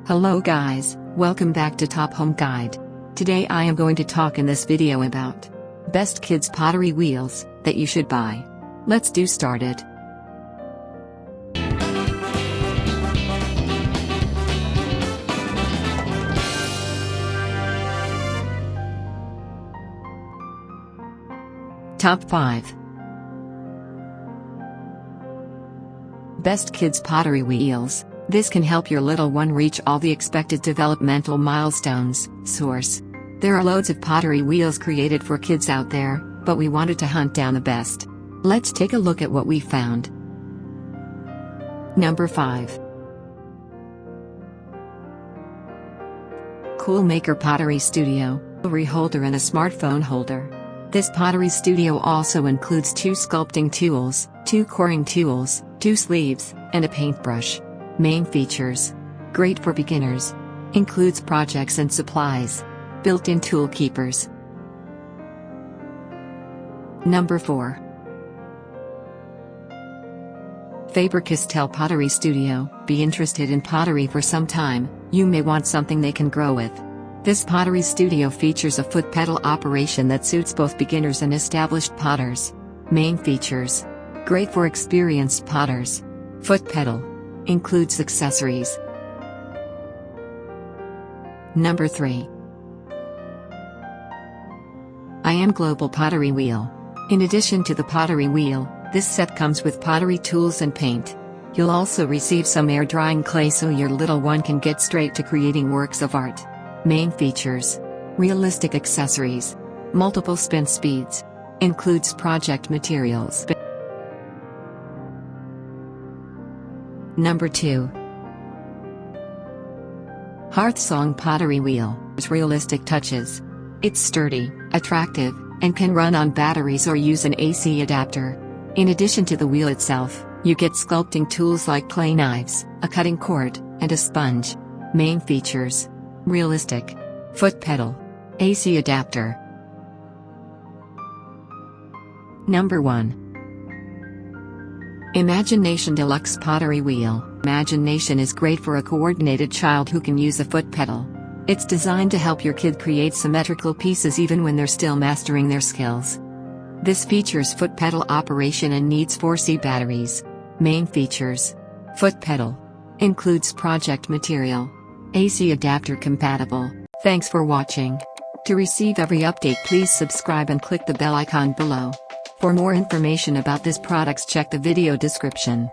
Hello guys, welcome back to Top Home Guide. Today I am going to talk in this video about best kids pottery wheels that you should buy. Let's do started. Top 5 Best Kids Pottery Wheels. This can help your little one reach all the expected developmental milestones. Source: there are loads of pottery wheels created for kids out there, but we wanted to hunt down the best. Let's take a look at what we found. Number 5. Cool Maker Pottery Studio, jewelry holder and a smartphone holder. This pottery studio also includes 2 sculpting tools, 2 coring tools, 2 sleeves, and a paintbrush. Main features: great for beginners. Includes projects and supplies. Built-in tool keepers. Number 4. FaberCastell Pottery Studio. Be interested in pottery for some time, you may want something they can grow with. This pottery studio features a foot pedal operation that suits both beginners and established potters. Main features: great for experienced potters. Foot pedal. Includes accessories. Number 3. I Am Global Pottery Wheel. In addition to the pottery wheel, this set comes with pottery tools and paint. You'll also receive some air drying clay so your little one can get straight to creating works of art. Main features: realistic accessories. Multiple spin speeds. Includes project materials. Number 2. HearthSong Pottery Wheel. Realistic touches. It's sturdy, attractive, and can run on batteries or use an AC adapter. In addition to the wheel itself, you get sculpting tools like clay knives, a cutting cord, and a sponge. Main features: realistic. Foot pedal. AC adapter. Number 1. Imagination Deluxe Pottery Wheel. Imagination is great for a coordinated child who can use a foot pedal. It's designed to help your kid create symmetrical pieces even when they're still mastering their skills. This features foot pedal operation and needs 4C batteries. Main features: foot pedal. Includes project material. AC adapter compatible. Thanks for watching. To receive every update, please subscribe and click the bell icon below. For more information about this products, check the video description.